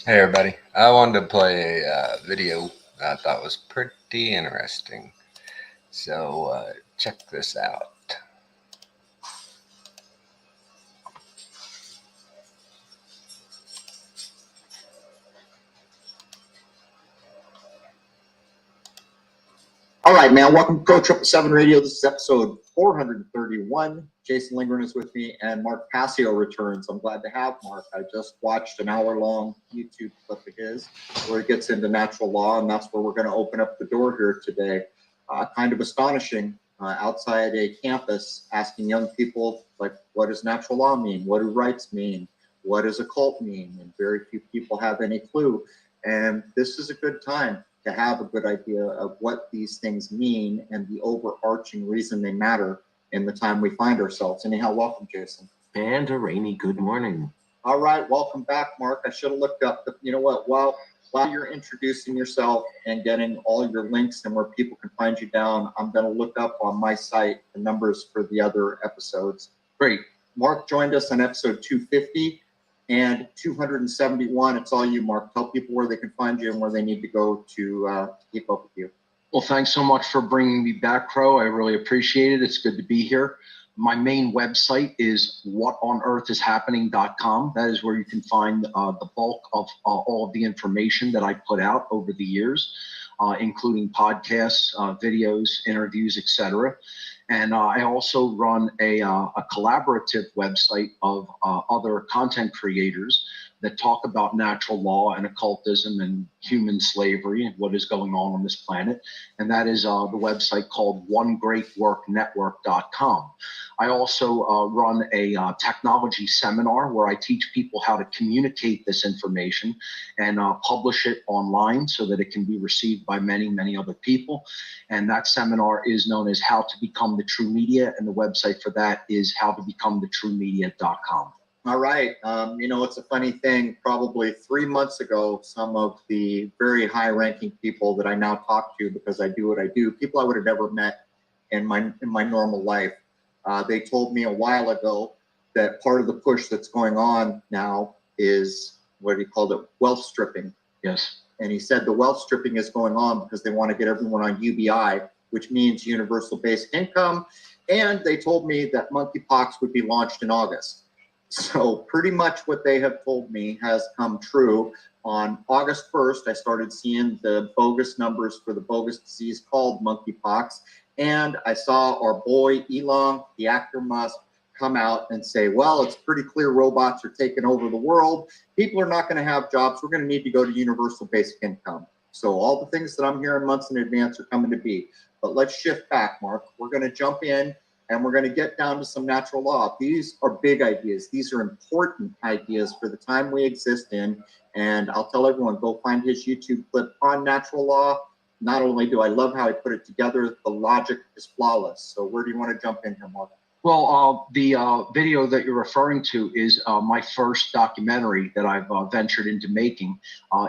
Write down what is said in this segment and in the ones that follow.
Hey everybody, I wanted to play a video I thought was pretty interesting. So check this out. All right, man. Welcome to Pro 777 Radio. This is episode 431. Jason Lindgren is with me, and Mark Passio returns. I'm glad to have Mark. I just watched an hour-long YouTube clip of his where he gets into natural law, and that's where we're going to open up the door here today. Kind of astonishing, outside a campus, asking young people, like, what does natural law mean? What do rights mean? What does a cult mean? And very few people have any clue. And this is a good time to have a good idea of what these things mean and the overarching reason they matter in the time we find ourselves. Anyhow, welcome, Jason. And a rainy good morning. All right, welcome back, Mark. I should have looked up, you know what, while you're introducing yourself and getting all your links and where people can find you down, I'm going to look up on my site the numbers for the other episodes. Great. Mark joined us on episode 250. And 271, it's all you, Mark. Tell people where they can find you and where they need to go to keep up with you. Well, thanks so much for bringing me back, Crow. I really appreciate it. It's good to be here. My main website is whatonearthishappening.com. That is where you can find the bulk of all of the information that I put out over the years, including podcasts, videos, interviews, etc. And I also run a collaborative website of other content creators that talk about natural law and occultism and human slavery and what is going on this planet. And that is the website called onegreatworknetwork.com. I also run a technology seminar where I teach people how to communicate this information and publish it online so that it can be received by many, many other people. And that seminar is known as How to Become the True Media. And the website for that is howtobecomethetruemedia.com. All right. It's a funny thing. Probably 3 months ago, some of the very high-ranking people that I now talk to because I do what I do, people I would have never met in my normal life, they told me a while ago that part of the push that's going on now is, what he called it, wealth stripping. Yes. And he said the wealth stripping is going on because they want to get everyone on UBI, which means universal basic income. And they told me that monkeypox would be launched in August. So pretty much what they have told me has come true. On August 1st, I started seeing the bogus numbers for the bogus disease called monkeypox. And I saw our boy Elon, the actor Musk, come out and say, well, it's pretty clear robots are taking over the world. People are not going to have jobs. We're going to need to go to universal basic income. So all the things that I'm hearing months in advance are coming to be. But let's shift back, Mark. We're going to jump in and we're going to get down to some natural law. These are big ideas. These are important ideas for the time we exist in. And I'll tell everyone, go find his YouTube clip on natural law. Not only do I love how he put it together, the logic is flawless. So where do you want to jump in here, Mark? Well, the video that you're referring to is my first documentary that I've ventured into making.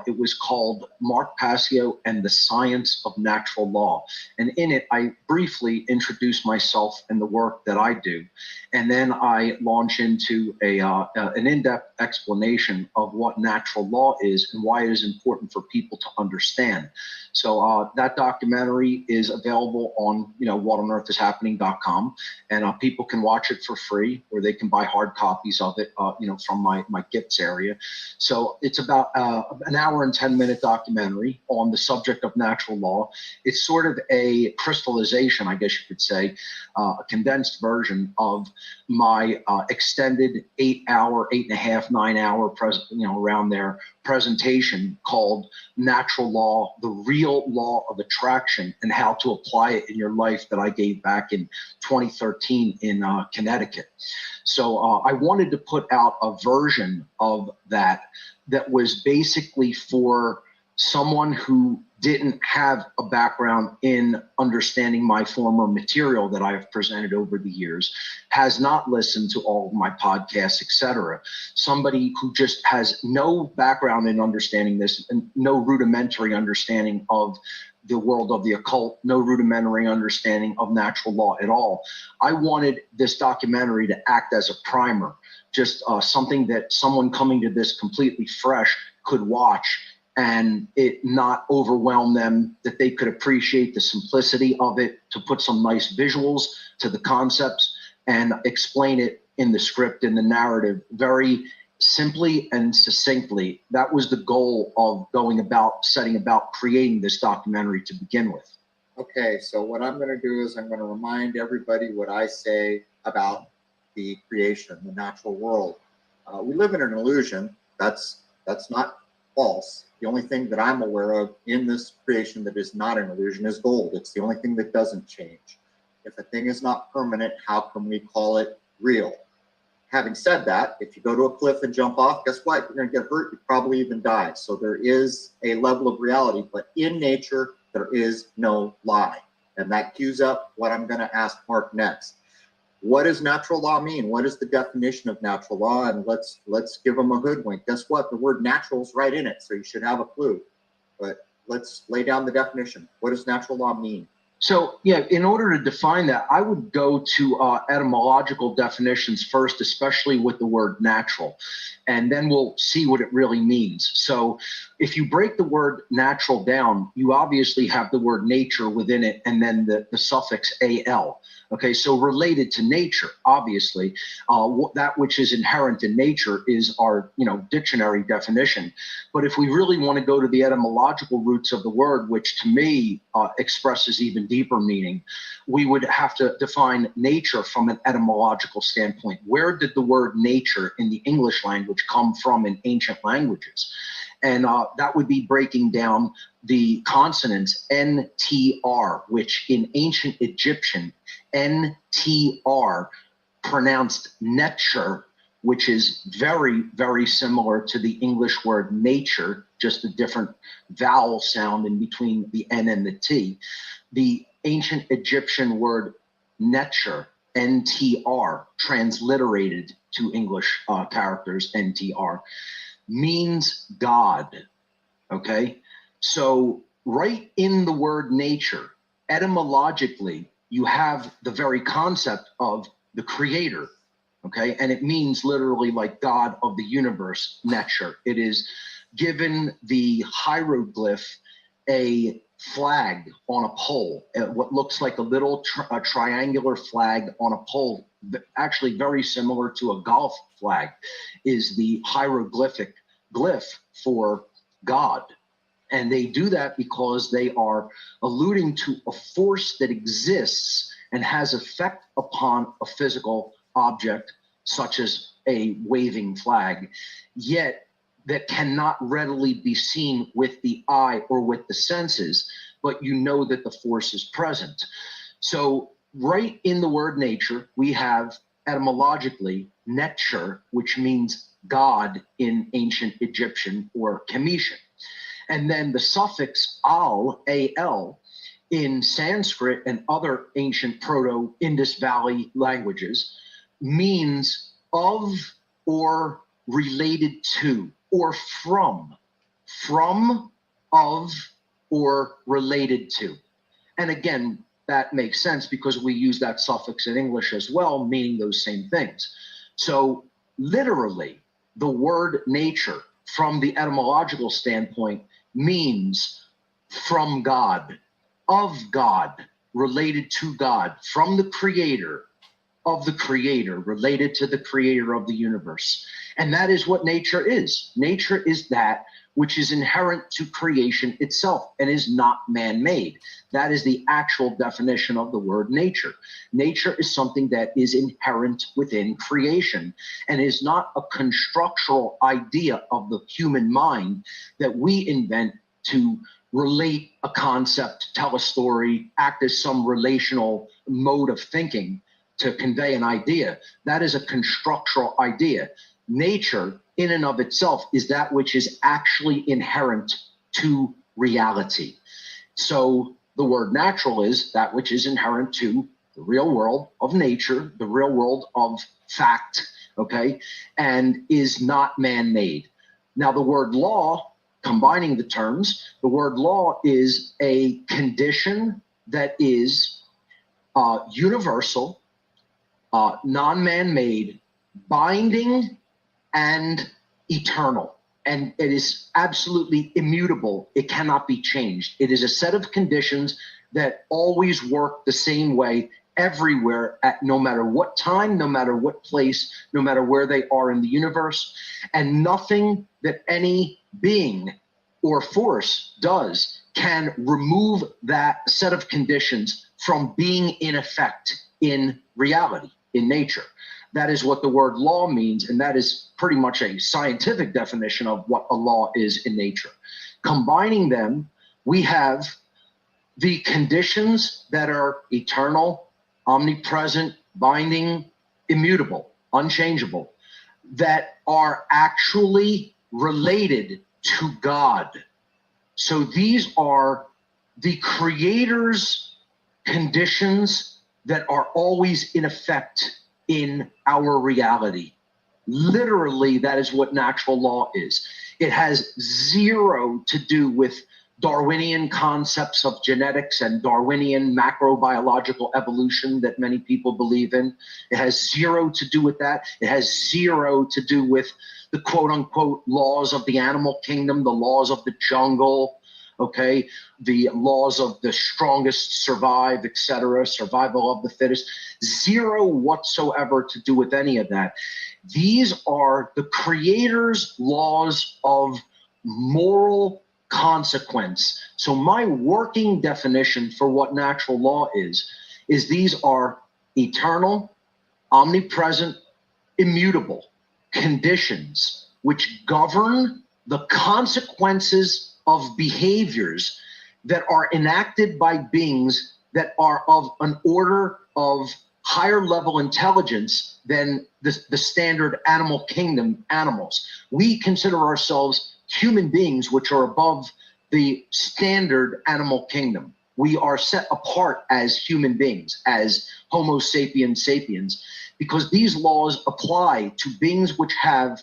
It was called Mark Passio and the Science of Natural Law. And in it, I briefly introduce myself and the work that I do. And then I launch into an in-depth explanation of what natural law is and why it is important for people to understand. So that documentary is available on, whatonearthishappening.com. And people can watch it for free, or they can buy hard copies of it, from my gifts area. So it's about an hour and 10-minute documentary on the subject of natural law. It's sort of a crystallization, I guess you could say, a condensed version of my extended 8-hour, 8.5, 9-hour, around there presentation called Natural Law, the Real Law of Attraction, and How to Apply It in Your Life, that I gave back in 2013 in Connecticut. So I wanted to put out a version of that was basically for someone who didn't have a background in understanding my former material that I have presented over the years, has not listened to all of my podcasts, etc. Somebody who just has no background in understanding this and no rudimentary understanding of the world of the occult, no rudimentary understanding of natural law at all. I wanted this documentary to act as a primer just something that someone coming to this completely fresh could watch and it not overwhelm them, that they could appreciate the simplicity of it, to put some nice visuals to the concepts and explain it in the script, in the narrative, very simply and succinctly. That was the goal of setting about creating this documentary to begin with. Okay, so what I'm going to do is I'm going to remind everybody what I say about the creation, the natural world. We live in an illusion. That's not false. The only thing that I'm aware of in this creation that is not an illusion is gold. It's the only thing that doesn't change. If a thing is not permanent, how can we call it real? Having said that, if you go to a cliff and jump off, guess what? You're going to get hurt. You probably even die. So there is a level of reality, but in nature, there is no lie. And that cues up what I'm going to ask Mark next. What does natural law mean? What is the definition of natural law? And let's give them a hoodwink. Guess what? The word natural is right in it, so you should have a clue. But let's lay down the definition. What does natural law mean? So, yeah, in order to define that, I would go to etymological definitions first, especially with the word natural, and then we'll see what it really means. So if you break the word natural down, you obviously have the word nature within it, and then the suffix al. Okay, so related to nature, obviously, that which is inherent in nature is our, dictionary definition. But if we really want to go to the etymological roots of the word, which to me expresses even deeper meaning, we would have to define nature from an etymological standpoint. Where did the word nature in the English language come from in ancient languages? And that would be breaking down the consonants NTR, which in ancient Egyptian, NTR pronounced nature, which is very, very similar to the English word nature, just a different vowel sound in between the N and the T. The ancient Egyptian word nature, NTR, transliterated to English characters, NTR, means God, okay? So right in the word nature, etymologically, you have the very concept of the creator, okay? And it means literally like God of the universe, nature. It is given the hieroglyph, a flag on a pole, what looks like a little triangular flag on a pole, actually very similar to a golf flag, is the hieroglyphic glyph for God. And they do that because they are alluding to a force that exists and has effect upon a physical object, such as a waving flag, yet that cannot readily be seen with the eye or with the senses, but you know that the force is present. So right in the word nature, we have etymologically nature, which means God in ancient Egyptian or Kemetian. And then the suffix al, A-L, in Sanskrit and other ancient Proto-Indus Valley languages means of or related to or from, of, or related to. And again, that makes sense because we use that suffix in English as well, meaning those same things. So literally, the word nature from the etymological standpoint means from God, of God, related to God, from the creator, of the creator, related to the creator of the universe. And that is what nature is. Nature is that which is inherent to creation itself and is not man-made. That is the actual definition of the word nature. Nature is something that is inherent within creation and is not a constructural idea of the human mind that we invent to relate a concept, tell a story, act as some relational mode of thinking to convey an idea. That is a constructural idea. Nature, in and of itself, is that which is actually inherent to reality. So the word natural is that which is inherent to the real world of nature, the real world of fact, okay, and is not man-made. Now the word law, combining the terms, the word law is a condition that is universal, non-man-made, binding and eternal. And it is absolutely immutable. It cannot be changed. It is a set of conditions that always work the same way everywhere, at no matter what time, no matter what place, no matter where they are in the universe. And nothing that any being or force does can remove that set of conditions from being in effect in reality, in nature. That is what the word law means, and that is pretty much a scientific definition of what a law is in nature. Combining them, we have the conditions that are eternal, omnipresent, binding, immutable, unchangeable, that are actually related to God. So these are the Creator's conditions that are always in effect in our reality. Literally, that is what natural law is. It has zero to do with Darwinian concepts of genetics and Darwinian macrobiological evolution that many people believe in. It has zero to do with that. It has zero to do with the quote unquote laws of the animal kingdom, the laws of the jungle, okay, the laws of the strongest survive, etc., survival of the fittest. Zero whatsoever to do with any of that. These are the Creator's laws of moral consequence. So my working definition for what natural law is these are eternal, omnipresent, immutable conditions which govern the consequences of behaviors that are enacted by beings that are of an order of higher level intelligence than the standard animal kingdom animals. We consider ourselves human beings which are above the standard animal kingdom. We are set apart as human beings, as Homo sapiens sapiens, because these laws apply to beings which have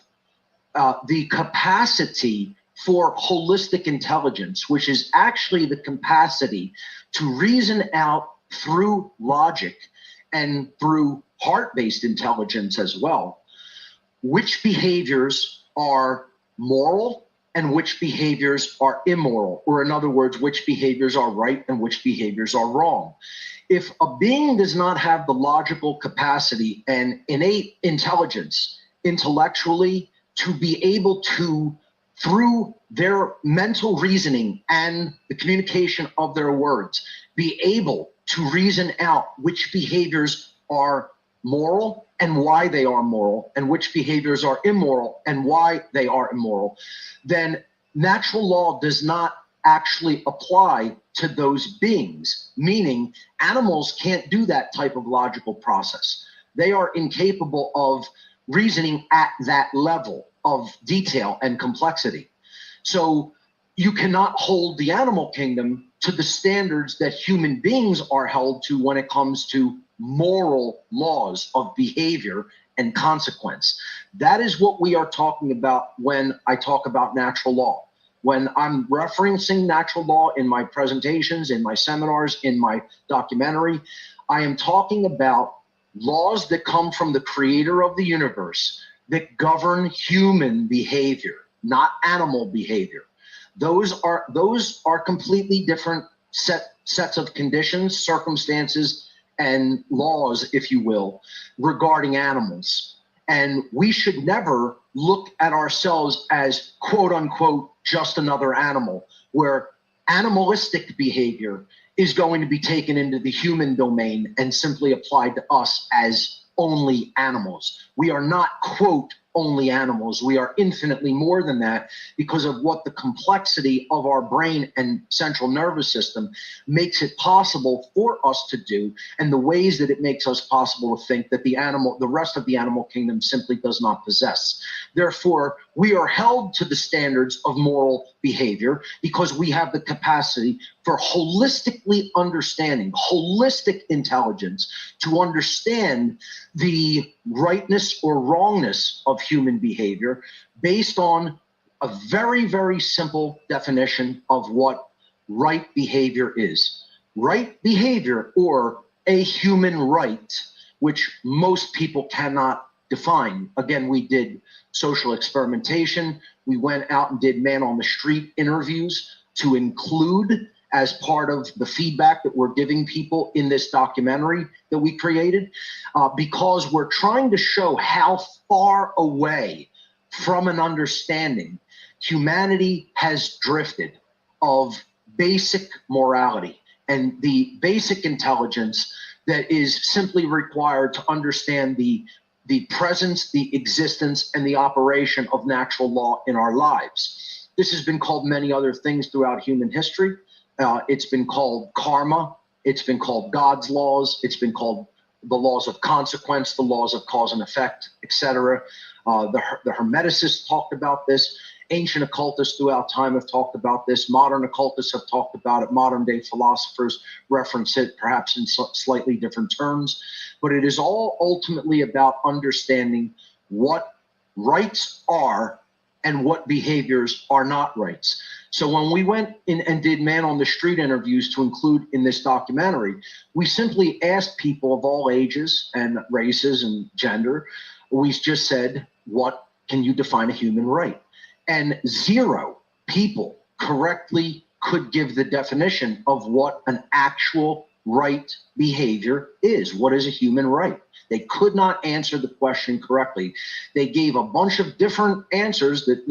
the capacity for holistic intelligence, which is actually the capacity to reason out through logic and through heart-based intelligence as well, which behaviors are moral and which behaviors are immoral, or in other words, which behaviors are right and which behaviors are wrong. If a being does not have the logical capacity and innate intelligence intellectually to be able to, through their mental reasoning and the communication of their words, be able to reason out which behaviors are moral and why they are moral, and which behaviors are immoral and why they are immoral, then natural law does not actually apply to those beings, meaning animals can't do that type of logical process. They are incapable of reasoning at that level of detail and complexity. So you cannot hold the animal kingdom to the standards that human beings are held to when it comes to moral laws of behavior and consequence. That is what we are talking about when I talk about natural law. When I'm referencing natural law in my presentations, in my seminars, in my documentary, I am talking about laws that come from the Creator of the universe that govern human behavior, not animal behavior. Those are completely different sets of conditions, circumstances, and laws, if you will, regarding animals. And we should never look at ourselves as quote unquote just another animal, where animalistic behavior is going to be taken into the human domain and simply applied to us as only animals. We are not quote only animals. We are infinitely more than that because of what the complexity of our brain and central nervous system makes it possible for us to do, and the ways that it makes us possible to think that the rest of the animal kingdom simply does not possess. Therefore, we are held to the standards of moral behavior because we have the capacity for holistically understanding, holistic intelligence to understand the rightness or wrongness of human behavior based on a very, very simple definition of what right behavior is. Right behavior, or a human right, which most people cannot define. Again, we did social experimentation. We went out and did man on the street interviews to include as part of the feedback that we're giving people in this documentary that we created, because we're trying to show how far away from an understanding humanity has drifted of basic morality and the basic intelligence that is simply required to understand the presence, the existence, and the operation of natural law in our lives. This has been called many other things throughout human history. It's been called karma. It's been called God's laws. It's been called the laws of consequence, the laws of cause and effect, etc. The Hermeticists talked about this. Ancient occultists throughout time have talked about this. Modern occultists have talked about it. Modern day philosophers reference it, perhaps in slightly different terms. But it is all ultimately about understanding what rights are and what behaviors are not rights. So when we went in and did man on the street interviews to include in this documentary, we simply asked people of all ages and races and gender. We just said, what can you define a human right? And 0 people correctly could give the definition of what an actual right behavior is. What is a human right? They could not answer the question correctly. They gave a bunch of different answers that,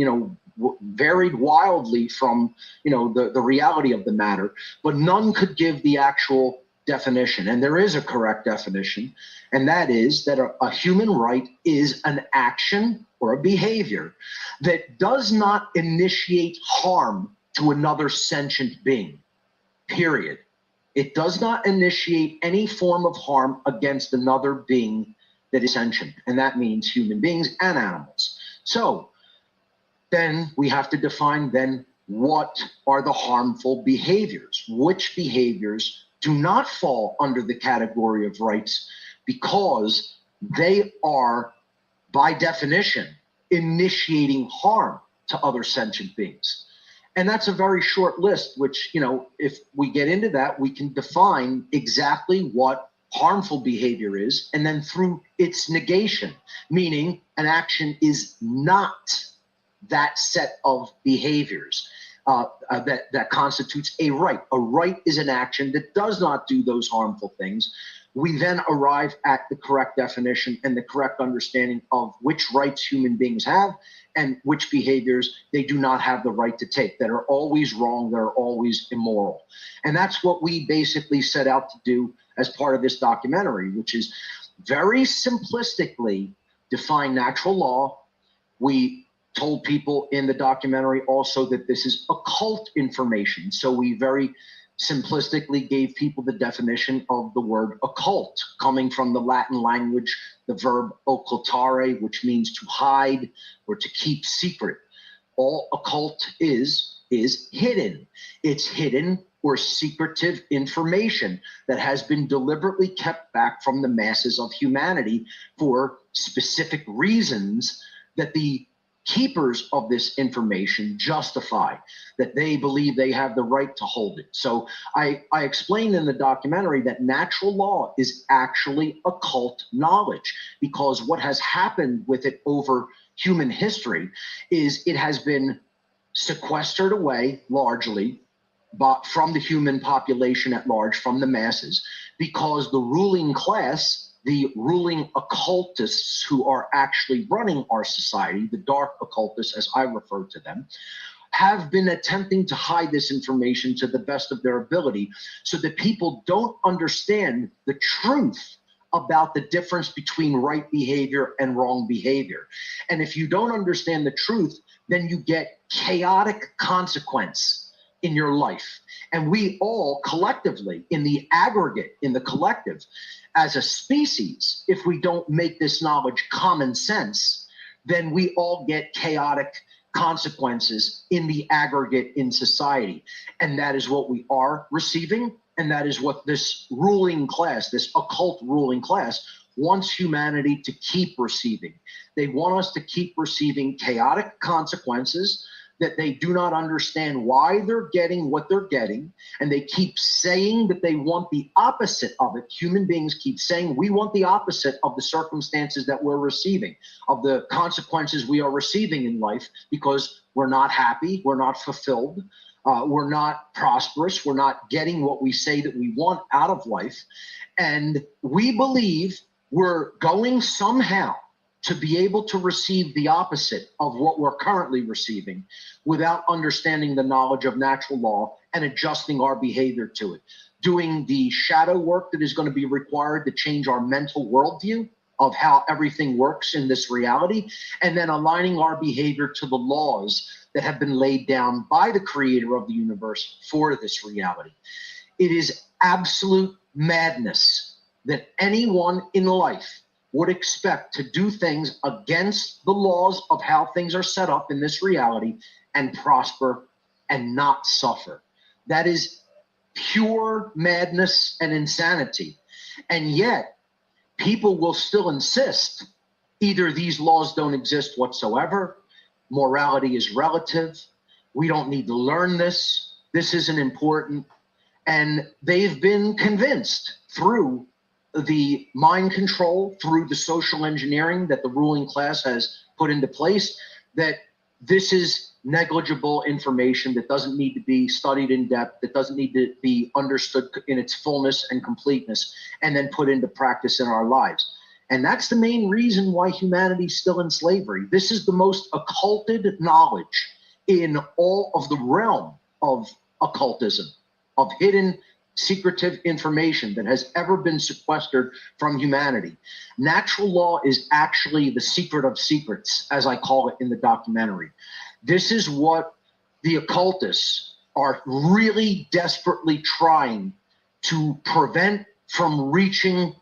varied wildly from, the reality of the matter, but none could give the actual definition. And there is a correct definition, and that is that a human right is an action or a behavior that does not initiate harm to another sentient being, period. It does not initiate any form of harm against another being that is sentient, and that means human beings and animals. So then we have to define then what are the harmful behaviors, which behaviors do not fall under the category of rights because they are, by definition, initiating harm to other sentient beings. And that's a very short list, which, if we get into that, we can define exactly what harmful behavior is, and then through its negation, meaning an action is not that set of behaviors that constitutes a right. A right is an action that does not do those harmful things. We then arrive at the correct definition and the correct understanding of which rights human beings have and which behaviors they do not have the right to take, that are always wrong, that are always immoral. And that's what we basically set out to do as part of this documentary, which is very simplistically define natural law. We told people in the documentary also that this is occult information. So we very simplistically gave people the definition of the word occult, coming from the Latin language, the verb occultare, which means to hide or to keep secret. All occult is hidden. It's hidden or secretive information that has been deliberately kept back from the masses of humanity for specific reasons that the keepers of this information justify, that they believe they have the right to hold it. So I explained in the documentary that natural law is actually occult knowledge, because what has happened with it over human history is it has been sequestered away largely from the human population at large, from the masses, because the ruling class, the ruling occultists who are actually running our society, the dark occultists as I refer to them, have been attempting to hide this information to the best of their ability so that people don't understand the truth about the difference between right behavior and wrong behavior. And if you don't understand the truth, then you get chaotic consequence in your life. And we all collectively, in the aggregate, in the collective, as a species, if we don't make this knowledge common sense, then we all get chaotic consequences in the aggregate in society. And that is what we are receiving. And that is what this ruling class, this occult ruling class, wants humanity to keep receiving. They want us to keep receiving chaotic consequences that they do not understand why they're getting what they're getting, and they keep saying that they want the opposite of it. Human beings keep saying we want the opposite of the circumstances that we're receiving, of the consequences we are receiving in life, because we're not happy, we're not fulfilled, we're not prosperous, we're not getting what we say that we want out of life. And we believe we're going somehow to be able to receive the opposite of what we're currently receiving without understanding the knowledge of natural law and adjusting our behavior to it. Doing the shadow work that is going to be required to change our mental worldview of how everything works in this reality, and then aligning our behavior to the laws that have been laid down by the creator of the universe for this reality. It is absolute madness that anyone in life would expect to do things against the laws of how things are set up in this reality and prosper and not suffer. That is pure madness and insanity. And yet, people will still insist either these laws don't exist whatsoever, morality is relative, we don't need to learn this isn't important. And they've been convinced through the mind control, through the social engineering that the ruling class has put into place, that this is negligible information that doesn't need to be studied in depth, that doesn't need to be understood in its fullness and completeness, and then put into practice in our lives. And that's the main reason why humanity's still in slavery. This is the most occulted knowledge in all of the realm of occultism, of hidden secretive information that has ever been sequestered from humanity. Natural law is actually the secret of secrets, as I call it in the documentary. This is what the occultists are really desperately trying to prevent from reaching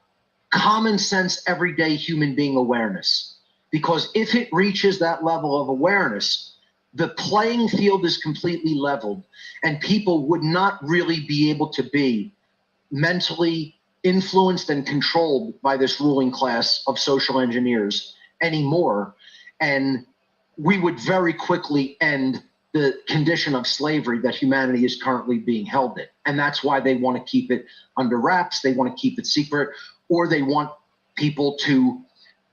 common sense, everyday human being awareness. Because if it reaches that level of awareness, the playing field is completely leveled, and people would not really be able to be mentally influenced and controlled by this ruling class of social engineers anymore. And we would very quickly end the condition of slavery that humanity is currently being held in. And that's why they want to keep it under wraps. They want to keep it secret, or they want people to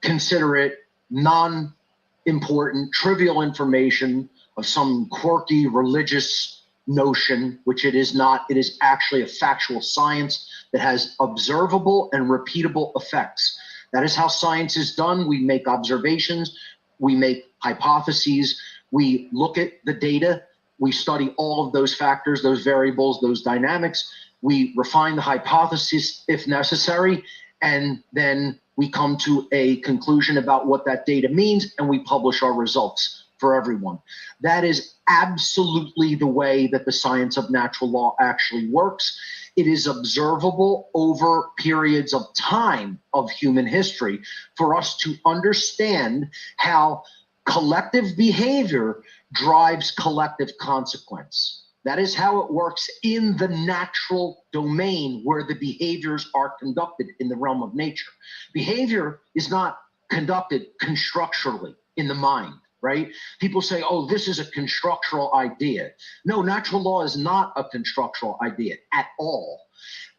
consider it non-important, trivial information of some quirky religious notion, which it is not. It is actually a factual science that has observable and repeatable effects. That is how science is done. We make observations, we make hypotheses, we look at the data, we study all of those factors, those variables, those dynamics, we refine the hypothesis if necessary, and then we come to a conclusion about what that data means, and we publish our results for everyone. That is absolutely the way that the science of natural law actually works. It is observable over periods of time of human history for us to understand how collective behavior drives collective consequence. That is how it works in the natural domain where the behaviors are conducted in the realm of nature. Behavior is not conducted constructurally in the mind, right? People say, oh, this is a constructural idea. No, natural law is not a constructural idea at all.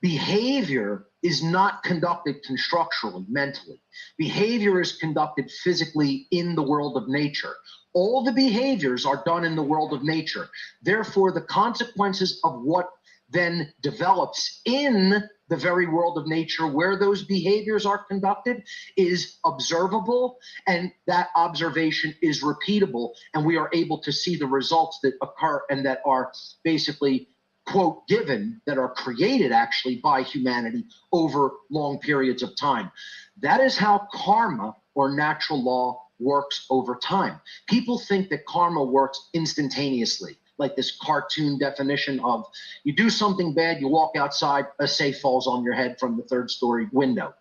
Behavior is not conducted constructurally, mentally. Behavior is conducted physically in the world of nature. All the behaviors are done in the world of nature. Therefore, the consequences of what then develops in the very world of nature where those behaviors are conducted is observable, and that observation is repeatable, and we are able to see the results that occur and that are basically, quote, given, that are created actually by humanity over long periods of time. That is how karma or natural law works over time. People think that karma works instantaneously, like this cartoon definition of you do something bad, you walk outside, a safe falls on your head from the third-story window.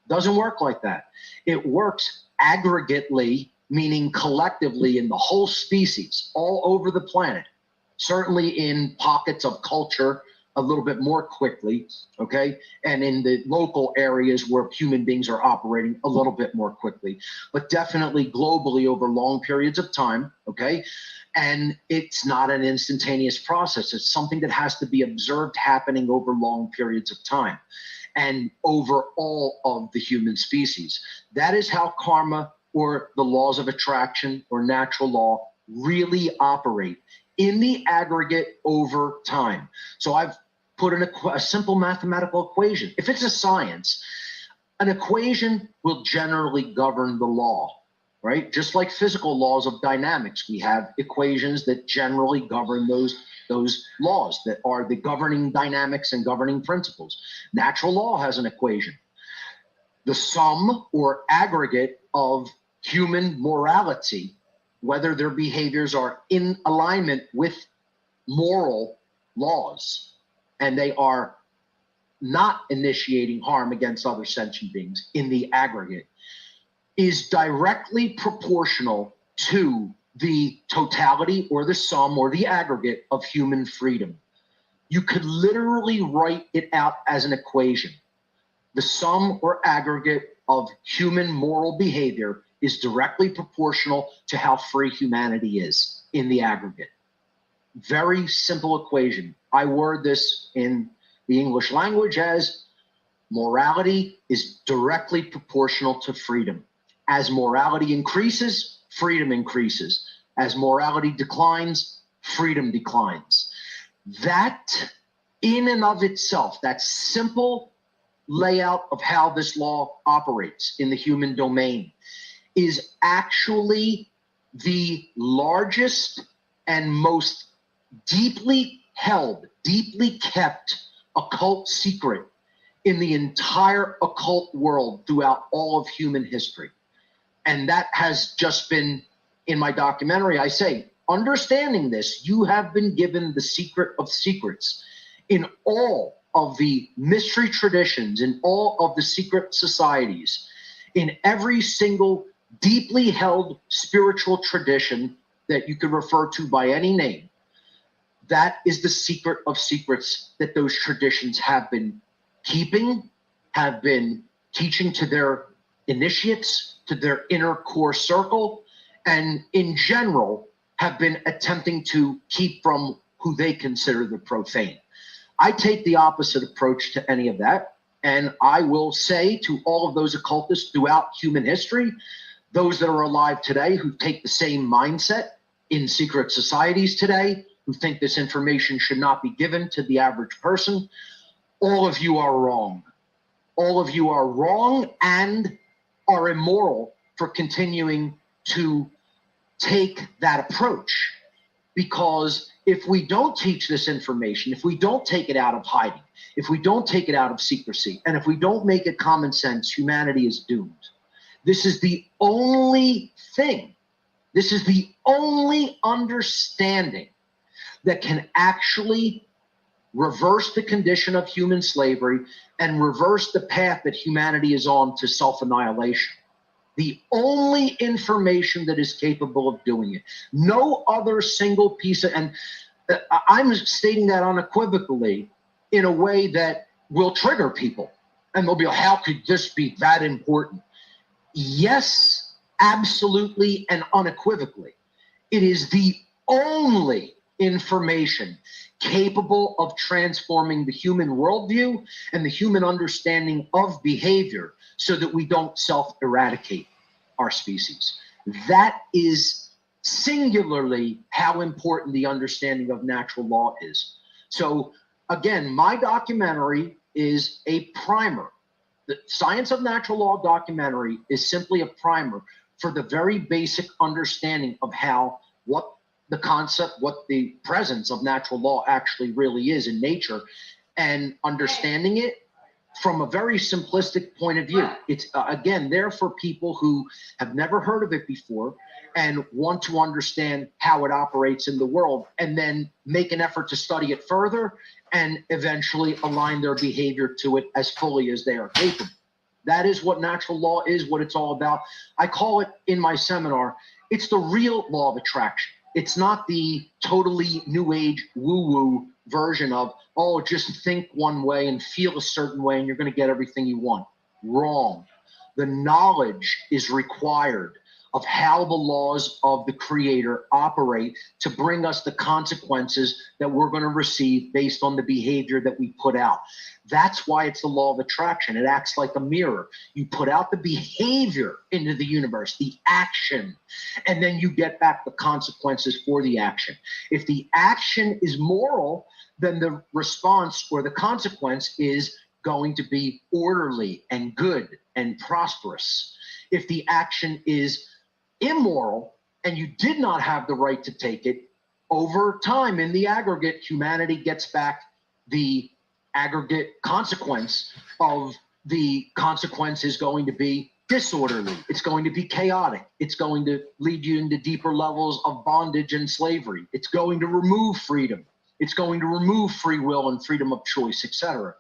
Doesn't work like that. It works aggregately, meaning collectively in the whole species, all over the planet. Certainly in pockets of culture a little bit more quickly, okay? And in the local areas where human beings are operating a little bit more quickly, but definitely globally over long periods of time, okay? And it's not an instantaneous process. It's something that has to be observed happening over long periods of time and over all of the human species. That is how karma or the laws of attraction or natural law really operate in the aggregate over time. So I've put in a simple mathematical equation. If it's a science, an equation will generally govern the law, right? Just like physical laws of dynamics, we have equations that generally govern those laws that are the governing dynamics and governing principles. Natural law has an equation. The sum or aggregate of human morality, whether their behaviors are in alignment with moral laws, and they are not initiating harm against other sentient beings in the aggregate, is directly proportional to the totality or the sum or the aggregate of human freedom. You could literally write it out as an equation. The sum or aggregate of human moral behavior is directly proportional to how free humanity is in the aggregate. Very simple equation. I word this in the English language as morality is directly proportional to freedom. As morality increases, freedom increases. As morality declines, freedom declines. That in and of itself, that simple layout of how this law operates in the human domain, is actually the largest and most deeply held, deeply kept occult secret in the entire occult world throughout all of human history. And that has just been, in my documentary, I say, understanding this, you have been given the secret of secrets. In all of the mystery traditions, in all of the secret societies, in every single deeply held spiritual tradition that you could refer to by any name, that is the secret of secrets that those traditions have been keeping, have been teaching to their initiates, to their inner core circle, and in general have been attempting to keep from who they consider the profane. I take the opposite approach to any of that, and I will say to all of those occultists throughout human history, those that are alive today who take the same mindset in secret societies today, who think this information should not be given to the average person, all of you are wrong. All of you are wrong and are immoral for continuing to take that approach. Because if we don't teach this information, if we don't take it out of hiding, if we don't take it out of secrecy, and if we don't make it common sense, humanity is doomed. This is the only thing, this is the only understanding that can actually reverse the condition of human slavery and reverse the path that humanity is on to self-annihilation. The only information that is capable of doing it. No other single piece of, and I'm stating that unequivocally in a way that will trigger people. And they'll be like, how could this be that important? Yes, absolutely and unequivocally. It is the only information capable of transforming the human worldview and the human understanding of behavior so that we don't self-eradicate our species. That is singularly how important the understanding of natural law is. So again, my documentary is a primer. The Science of Natural Law documentary is simply a primer for the very basic understanding of how, what the concept, what the presence of natural law actually really is in nature, and understanding it from a very simplistic point of view. It's again there for people who have never heard of it before and want to understand how it operates in the world, and then make an effort to study it further and eventually align their behavior to it as fully as they are capable. That is what natural law is, what it's all about. I call it in my seminar, it's the real law of attraction. It's not the totally new age woo-woo version of, oh, just think one way and feel a certain way and you're going to get everything you want. Wrong. The knowledge is required of how the laws of the creator operate to bring us the consequences that we're going to receive based on the behavior that we put out. That's why it's the law of attraction. It acts like a mirror. You put out the behavior into the universe, the action, and then you get back the consequences for the action. If the action is moral, then the response or the consequence is going to be orderly and good and prosperous. If the action is immoral and you did not have the right to take it, over time in the aggregate, humanity gets back the aggregate consequence of the consequence is going to be disorderly. It's going to be chaotic. It's going to lead you into deeper levels of bondage and slavery. It's going to remove freedom. It's going to remove free will and freedom of choice, etc.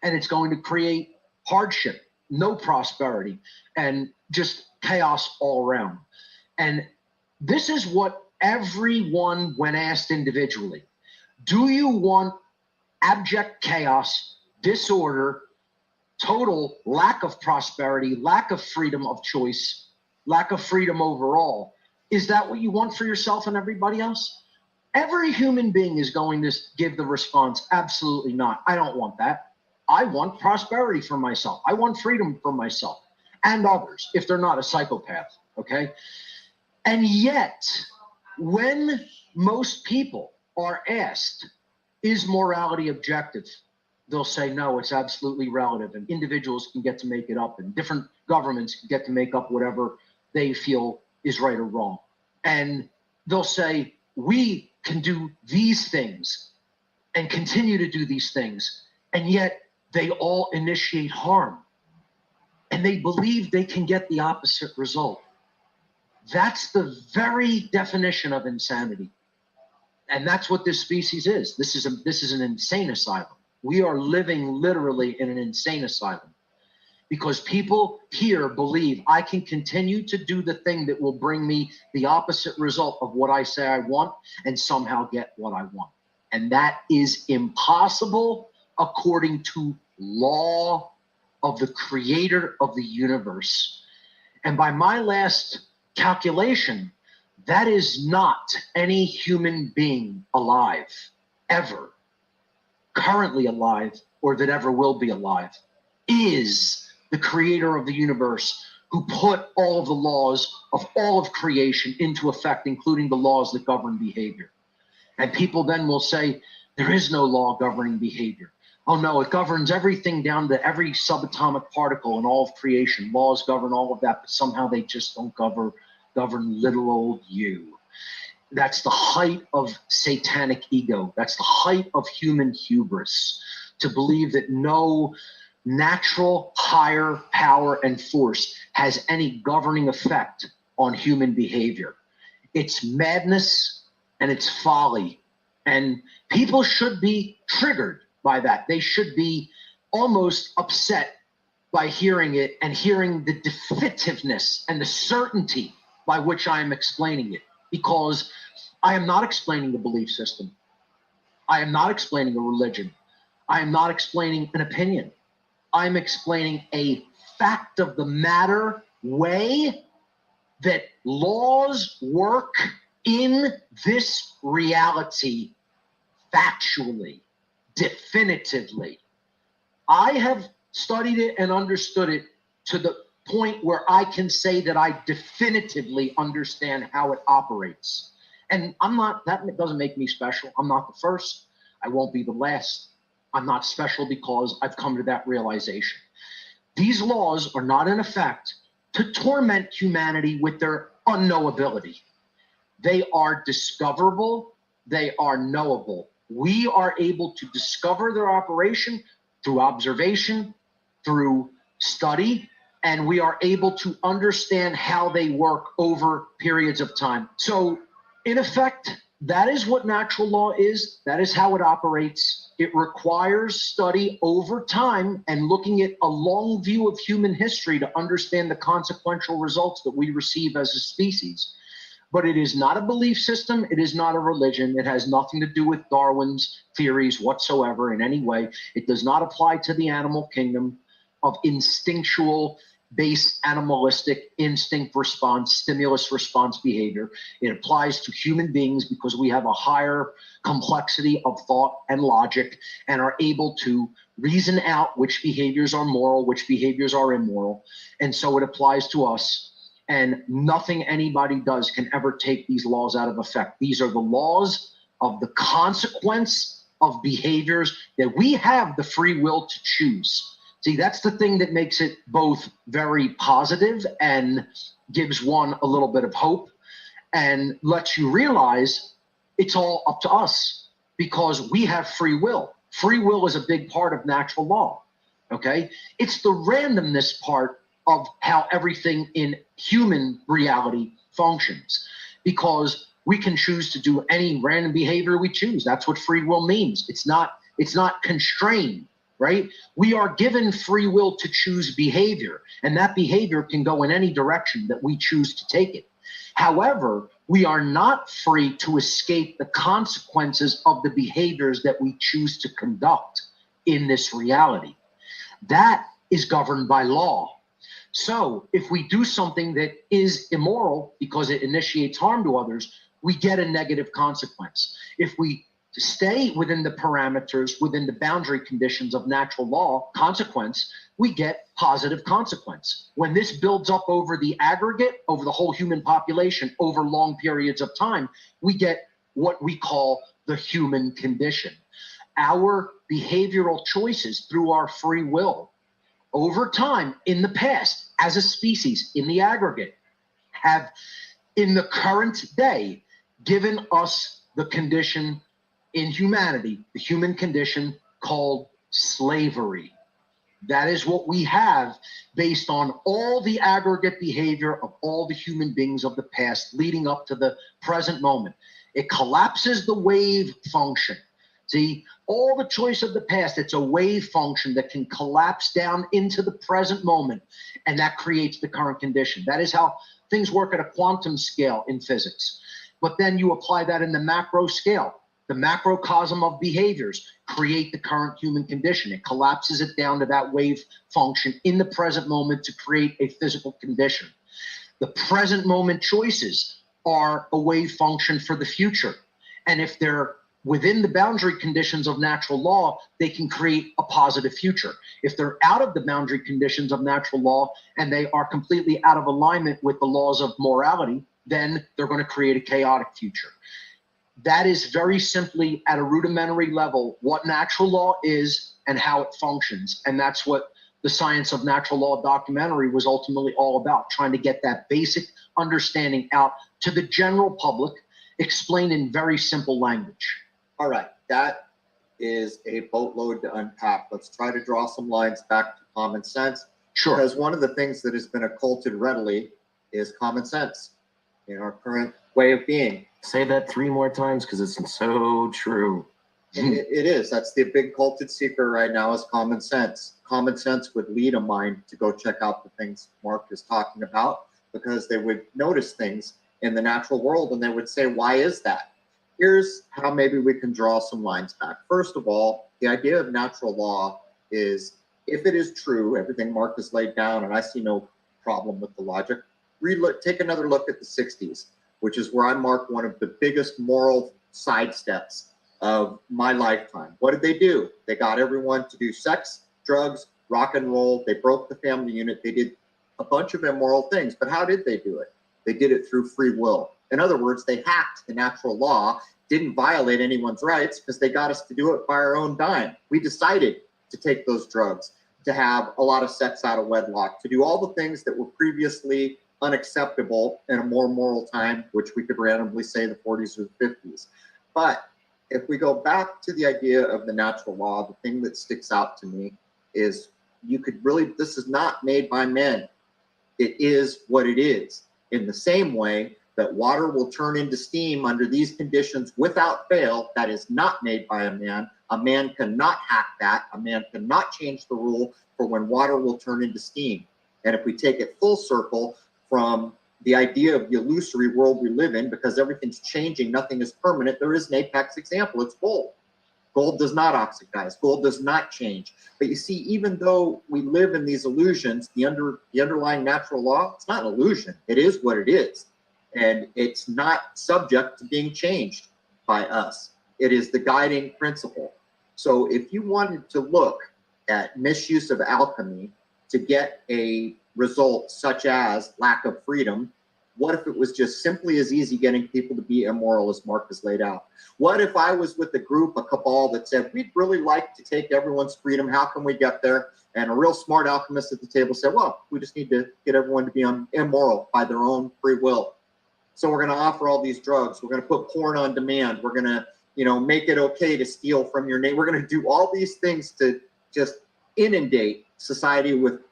And it's going to create hardship, no prosperity, and just chaos all around. And this is what everyone, when asked individually, do you want abject chaos, disorder, total lack of prosperity, lack of freedom of choice, lack of freedom overall? Is that what you want for yourself and everybody else? Every human being is going to give the response, absolutely not. I don't want that. I want prosperity for myself. I want freedom for myself and others, if they're not a psychopath, okay? And yet, when most people are asked, is morality objective? They'll say, no, it's absolutely relative, and individuals can get to make it up, and different governments can get to make up whatever they feel is right or wrong. And they'll say, we can do these things and continue to do these things, and yet they all initiate harm. And they believe they can get the opposite result. That's the very definition of insanity. And that's what this species is. This is an insane asylum. We are living literally in an insane asylum because people here believe I can continue to do the thing that will bring me the opposite result of what I say I want and somehow get what I want. And that is impossible according to law of the creator of the universe. And by my last calculation, that is not any human being alive, ever, currently alive, or that ever will be alive, is the creator of the universe who put all of the laws of all of creation into effect, including the laws that govern behavior. And people then will say, there is no law governing behavior. Oh no, it governs everything down to every subatomic particle in all of creation. Laws govern all of that, but somehow they just don't govern little old you. That's the height of satanic ego. That's the height of human hubris, to believe that no natural higher power and force has any governing effect on human behavior. It's madness and it's folly. And people should be triggered by that. They should be almost upset by hearing it and hearing the definitiveness and the certainty by which I am explaining it, because I am not explaining the belief system. I am not explaining a religion. I am not explaining an opinion. I'm explaining a fact of the matter way that laws work in this reality factually, definitively. I have studied it and understood it to the point where I can say that I definitively understand how it operates. And that doesn't make me special. I'm not the first. I won't be the last. I'm not special because I've come to that realization. These laws are not in effect to torment humanity with their unknowability. They are discoverable. They are knowable. We are able to discover their operation through observation, through study, and we are able to understand how they work over periods of time. So, in effect, that is what natural law is. That is how it operates. It requires study over time and looking at a long view of human history to understand the consequential results that we receive as a species. but it is not a belief system. It is not a religion. It has nothing to do with Darwin's theories whatsoever in any way. It does not apply to the animal kingdom of instinctual based animalistic instinct response, stimulus response behavior. It applies to human beings because we have a higher complexity of thought and logic and are able to reason out which behaviors are moral, which behaviors are immoral. And so it applies to us. And nothing anybody does can ever take these laws out of effect. These are the laws of the consequence of behaviors that we have the free will to choose. See, that's the thing that makes it both very positive and gives one a little bit of hope and lets you realize it's all up to us because we have free will. Free will is a big part of natural law, okay? It's the randomness part of how everything in human reality functions because we can choose to do any random behavior we choose. That's what free will means. It's not constrained. Right? We are given free will to choose behavior, and that behavior can go in any direction that we choose to take it. However, we are not free to escape the consequences of the behaviors that we choose to conduct in this reality. That is governed by law. So if we do something that is immoral because it initiates harm to others, we get a negative consequence. If we stay within the parameters, within the boundary conditions of natural law consequence, we get positive consequence. When this builds up over the aggregate, over the whole human population, over long periods of time, we get what we call the human condition. Our behavioral choices through our free will over time in the past as a species in the aggregate have in the current day given us the condition in humanity, the human condition called slavery. That is what we have based on all the aggregate behavior of all the human beings of the past leading up to the present moment. It collapses the wave function. See, all the choice of the past, it's a wave function that can collapse down into the present moment, and that creates the current condition. That is how things work at a quantum scale in physics. But then you apply that in the macro scale. The macrocosm of behaviors create the current human condition. It collapses it down to that wave function in the present moment to create a physical condition. The present moment choices are a wave function for the future. And if they're within the boundary conditions of natural law, they can create a positive future. If they're out of the boundary conditions of natural law and they are completely out of alignment with the laws of morality, then they're going to create a chaotic future. That is very simply at a rudimentary level what natural law is and how it functions. And that's what the Science of Natural Law documentary was ultimately all about, trying to get that basic understanding out to the general public, explained in very simple language. All right, that is a boatload to unpack. Let's try to draw some lines back to common sense. Sure. Because one of the things that has been occulted readily is common sense in our current way of being. Say that 3 more times because it's so true. It is. That's the big occulted secret right now is common sense. Common sense would lead a mind to go check out the things Mark is talking about because they would notice things in the natural world and they would say, why is that? Here's how maybe we can draw some lines back. First of all, the idea of natural law is if it is true, everything Mark has laid down, and I see no problem with the logic, take another look at the 60s. Which is where I mark one of the biggest moral sidesteps of my lifetime. What did they do? They got everyone to do sex, drugs, rock and roll. They broke the family unit. They did a bunch of immoral things. But how did they do it? They did it through free will. In other words, they hacked the natural law, didn't violate anyone's rights because they got us to do it by our own dime. We decided to take those drugs, to have a lot of sex out of wedlock, to do all the things that were previously unacceptable in a more moral time, which we could randomly say the 40s or the 50s. But if we go back to the idea of the natural law, the thing that sticks out to me is you could really, this is not made by men. It is what it is. In the same way that water will turn into steam under these conditions without fail, that is not made by a man. A man cannot hack that. A man cannot change the rule for when water will turn into steam. And if we take it full circle, from the idea of the illusory world we live in, because everything's changing, nothing is permanent. There is an apex example. It's gold. Gold does not oxidize. Gold does not change. But you see, even though we live in these illusions, the underlying natural law, it's not an illusion. It is what it is. And it's not subject to being changed by us. It is the guiding principle. So if you wanted to look at misuse of alchemy to get a result such as lack of freedom, what if it was just simply as easy getting people to be immoral as Mark has laid out? What if I was with a group, a cabal that said, we'd really like to take everyone's freedom, how can we get there? And a real smart alchemist at the table said, well, we just need to get everyone to be immoral by their own free will. So we're going to offer all these drugs. We're going to put porn on demand. We're going to, make it okay to steal from your neighbor. We're going to do all these things to just inundate society with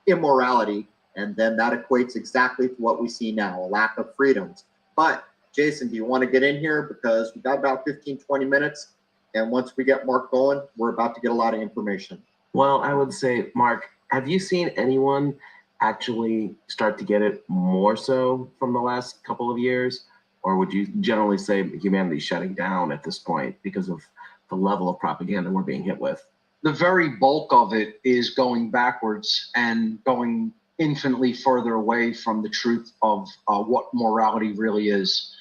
immorality. And then that equates exactly to what we see now, a lack of freedoms. But Jason, do you want to get in here? Because we got about 15, 20 minutes. And once we get Mark going, we're about to get a lot of information. Well, I would say, Mark, have you seen anyone actually start to get it more so from the last couple of years? Or would you generally say humanity's shutting down at this point because of the level of propaganda we're being hit with? The very bulk of it is going backwards and going infinitely further away from the truth of what morality really is.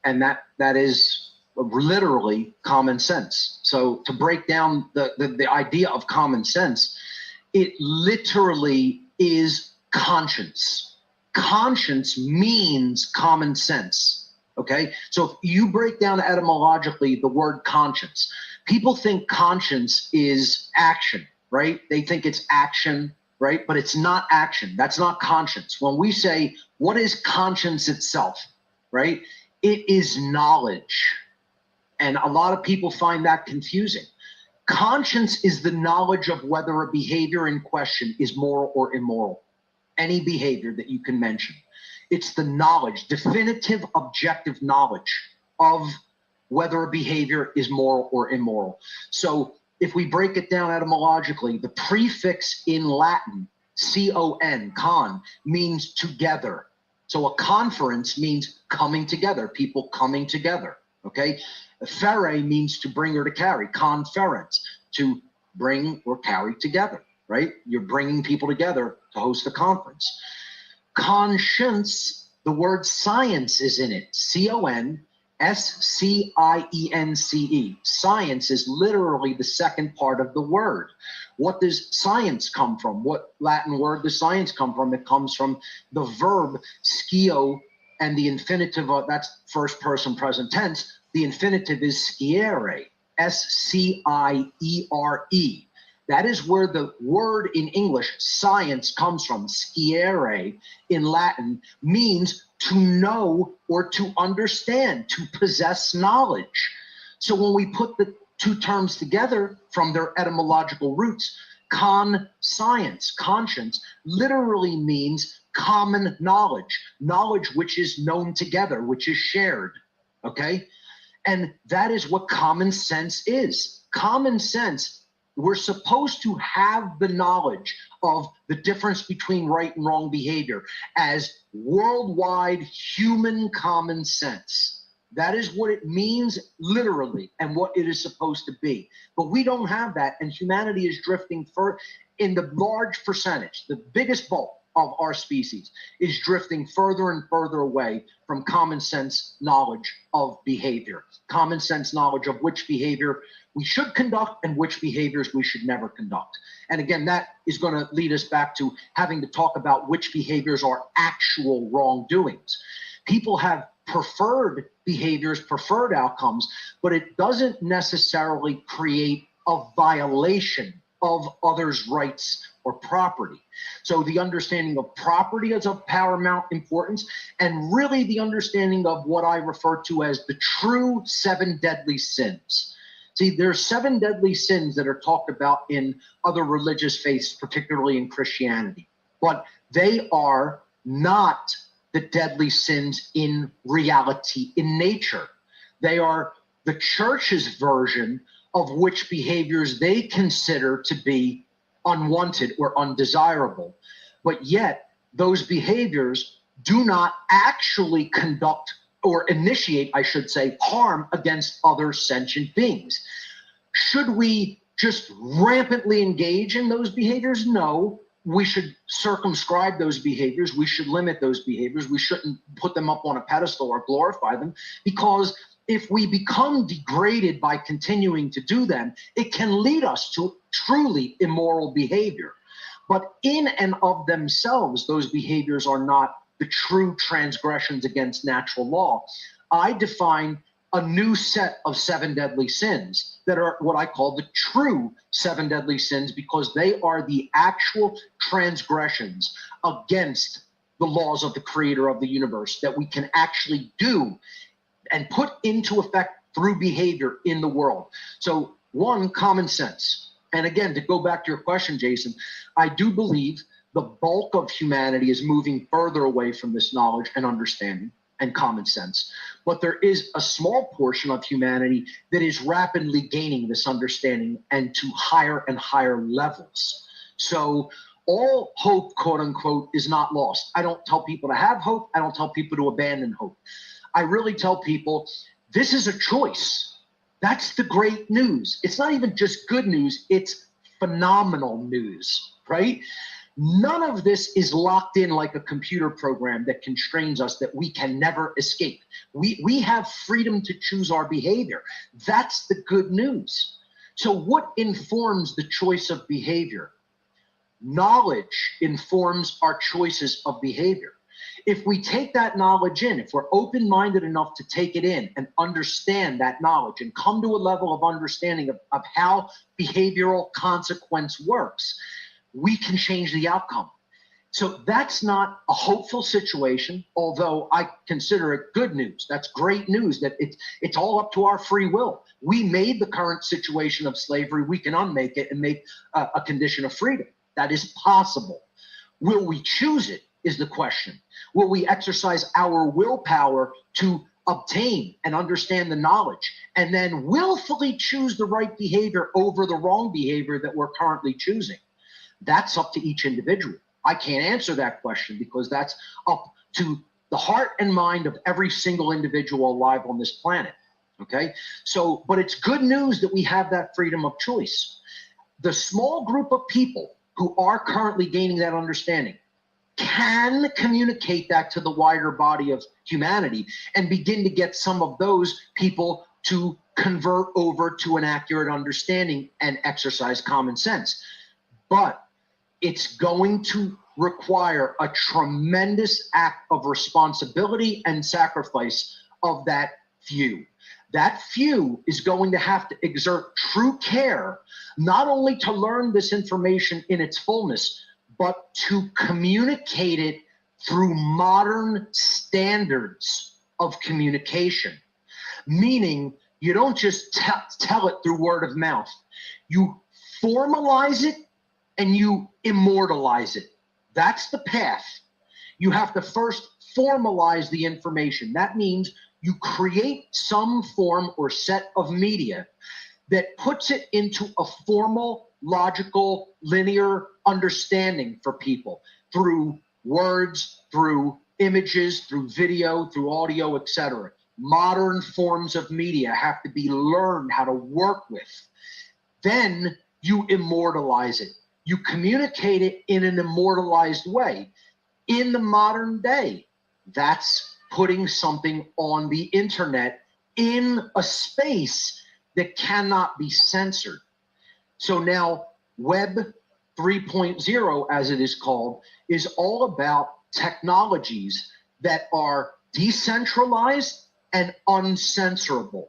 And that is literally common sense. So to break down the idea of common sense, it literally is conscience. Conscience means common sense. Okay, so if you break down etymologically the word conscience, people think conscience is action, right? They think it's action, right? But it's not action. That's not conscience. When we say, what is conscience itself, right? It is knowledge. And a lot of people find that confusing. Conscience is the knowledge of whether a behavior in question is moral or immoral. Any behavior that you can mention. It's the knowledge, definitive, objective knowledge of whether a behavior is moral or immoral. So if we break it down etymologically, the prefix in Latin, con, con, means together. So a conference means coming together, people coming together, okay? Ferre means to bring or to carry, conference, to bring or carry together, right? You're bringing people together to host a conference. Conscience, the word science is in it, C-O-N-S-C-I-E-N-C-E. Science is literally the second part of the word. What does science come from? What Latin word does science come from? It comes from the verb scio and the infinitive, that's first person present tense. The infinitive is sciere, S-C-I-E-R-E. That is where the word in English, science, comes from. Sciere in Latin means to know or to understand, to possess knowledge. So when we put the two terms together from their etymological roots, science, conscience, literally means common knowledge, knowledge which is known together, which is shared, okay? And that is what common sense is. Common sense, we're supposed to have the knowledge of the difference between right and wrong behavior as worldwide human common sense. That is what it means literally and what it is supposed to be. But we don't have that, and humanity is drifting in the large percentage, the biggest bulk of our species is drifting further and further away from common sense knowledge of behavior, common sense knowledge of which behavior we should conduct and which behaviors we should never conduct. And again, that is going to lead us back to having to talk about which behaviors are actual wrongdoings. People have preferred behaviors, preferred outcomes, but it doesn't necessarily create a violation of others' rights or property. So the understanding of property is of paramount importance, and really the understanding of what I refer to as the true 7 deadly sins. See, there are 7 deadly sins that are talked about in other religious faiths, particularly in Christianity, but they are not the deadly sins in reality, in nature. They are the church's version of which behaviors they consider to be unwanted or undesirable. But yet, those behaviors do not actually conduct or initiate, I should say, harm against other sentient beings. Should we just rampantly engage in those behaviors? No. We should circumscribe those behaviors. We should limit those behaviors. We shouldn't put them up on a pedestal or glorify them, because if we become degraded by continuing to do them, it can lead us to truly immoral behavior. But in and of themselves, those behaviors are not the true transgressions against natural law. I define a new set of 7 deadly sins that are what I call the true 7 deadly sins, because they are the actual transgressions against the laws of the creator of the universe that we can actually do and put into effect through behavior in the world. So, one, common sense. And again, to go back to your question, Jason, I do believe the bulk of humanity is moving further away from this knowledge and understanding and common sense. But there is a small portion of humanity that is rapidly gaining this understanding and to higher and higher levels. So all hope, quote unquote, is not lost. I don't tell people to have hope. I don't tell people to abandon hope. I really tell people this is a choice. That's the great news. It's not even just good news, it's phenomenal news, right? None of this is locked in like a computer program that constrains us, that we can never escape. We have freedom to choose our behavior. That's the good news. So what informs the choice of behavior? Knowledge informs our choices of behavior. If we take that knowledge in, if we're open-minded enough to take it in and understand that knowledge and come to a level of understanding of how behavioral consequence works, we can change the outcome. So that's not a hopeful situation, although I consider it good news. That's great news that it's all up to our free will. We made the current situation of slavery. We can unmake it and make a condition of freedom. That is possible. Will we choose it is the question. Will we exercise our willpower to obtain and understand the knowledge and then willfully choose the right behavior over the wrong behavior that we're currently choosing? That's up to each individual. I can't answer that question because that's up to the heart and mind of every single individual alive on this planet. Okay? So, but it's good news that we have that freedom of choice. The small group of people who are currently gaining that understanding can communicate that to the wider body of humanity and begin to get some of those people to convert over to an accurate understanding and exercise common sense. But it's going to require a tremendous act of responsibility and sacrifice of that few. That few is going to have to exert true care, not only to learn this information in its fullness, but to communicate it through modern standards of communication. Meaning, you don't just tell it through word of mouth. You formalize it and you immortalize it. That's the path. You have to first formalize the information. That means you create some form or set of media that puts it into a formal, logical, linear understanding for people through words, through images, through video, through audio, etc. Modern forms of media have to be learned how to work with. Then you immortalize it. You communicate it in an immortalized way. In the modern day, that's putting something on the internet in a space that cannot be censored. So now Web 3.0, as it is called, is all about technologies that are decentralized and uncensorable.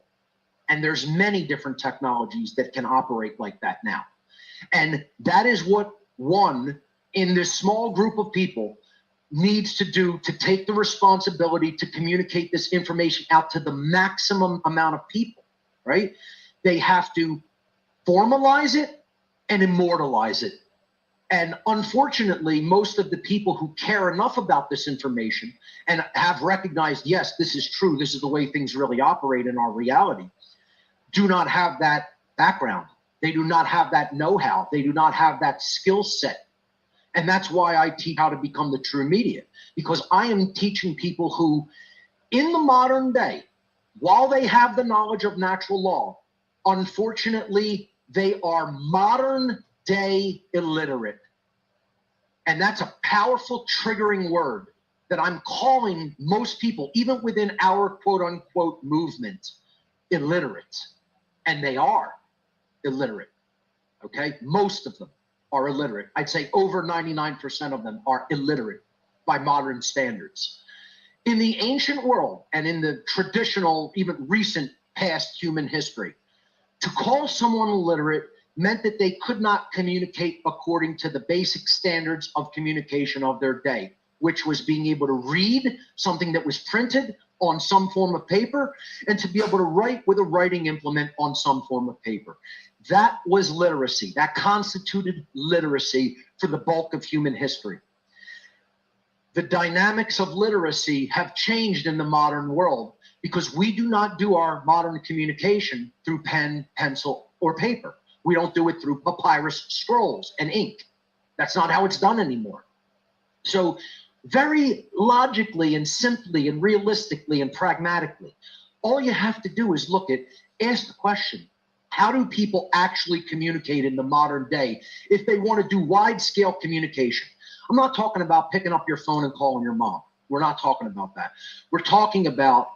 And there's many different technologies that can operate like that now. And that is what one in this small group of people needs to do to take the responsibility to communicate this information out to the maximum amount of people, right? They have to formalize it and immortalize it. And unfortunately, most of the people who care enough about this information and have recognized, yes, this is true, this is the way things really operate in our reality, do not have that background. They do not have that know-how. They do not have that skill set. And that's why I teach how to become the true media, because I am teaching people who, in the modern day, while they have the knowledge of natural law, unfortunately, they are modern day illiterate. And that's a powerful triggering word that I'm calling most people, even within our quote unquote movement, illiterate. And they are illiterate. Okay? Most of them are illiterate. I'd say over 99% of them are illiterate by modern standards. In the ancient world and in the traditional, even recent past human history, to call someone illiterate meant that they could not communicate according to the basic standards of communication of their day, which was being able to read something that was printed on some form of paper and to be able to write with a writing implement on some form of paper. That was literacy. That constituted literacy for the bulk of human history. The dynamics of literacy have changed in the modern world because we do not do our modern communication through pen, pencil, or paper. We don't do it through papyrus scrolls and ink. That's not how it's done anymore. So very logically and simply and realistically and pragmatically, all you have to do is ask the question, how do people actually communicate in the modern day if they want to do wide-scale communication? I'm not talking about picking up your phone and calling your mom. We're not talking about that. We're talking about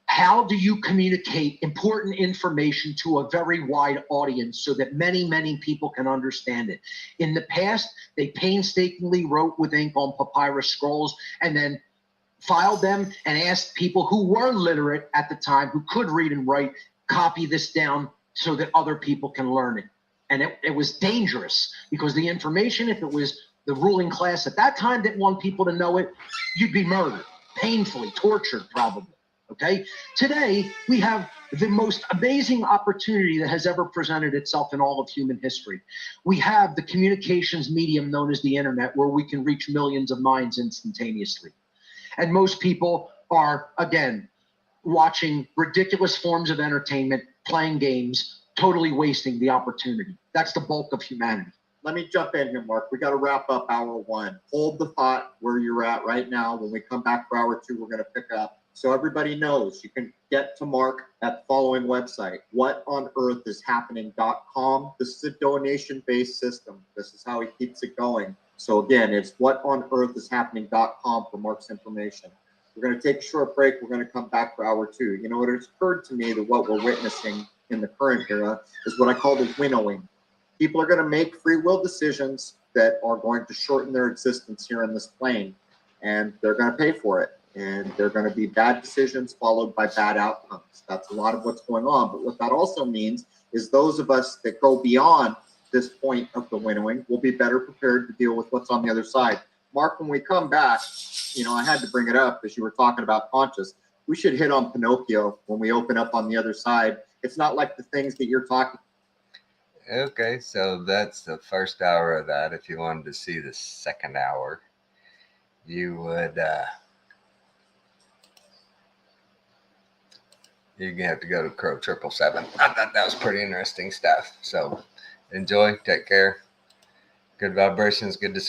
how do you communicate important information to a very wide audience so that many, many people can understand it. In the past, they painstakingly wrote with ink on papyrus scrolls and then filed them and asked people who were literate at the time, who could read and write, copy this down so that other people can learn it. And it was dangerous because the information, if it was the ruling class at that time didn't want people to know it, you'd be murdered, painfully, tortured probably. Okay. Today, we have the most amazing opportunity that has ever presented itself in all of human history. We have the communications medium known as the internet, where we can reach millions of minds instantaneously. And most people are, again, watching ridiculous forms of entertainment, playing games, totally wasting the opportunity. That's the bulk of humanity. Let me jump in here, Mark. We got to wrap up hour one. Hold the thought where you're at right now. When we come back for hour two, we're going to pick up. So everybody knows you can get to Mark at the following website, whatonearthishappening.com. This is a donation-based system. This is how he keeps it going. So again, it's whatonearthishappening.com for Mark's information. We're going to take a short break. We're going to come back for hour two. You know, it has occurred to me that what we're witnessing in the current era is what I call the winnowing. People are going to make free will decisions that are going to shorten their existence here on this plane, and they're going to pay for it. And they're going to be bad decisions followed by bad outcomes. That's a lot of what's going on. But what that also means is those of us that go beyond this point of the winnowing will be better prepared to deal with what's on the other side. Mark, when we come back, you know, I had to bring it up as you were talking about conscious. We should hit on Pinocchio when we open up on the other side. It's not like the things that you're talking. Okay, so that's the first hour of that. If you wanted to see the second hour, you would you're gonna have to go to Crow 777. I thought that was pretty interesting stuff. So enjoy, take care, good vibrations, good discernment.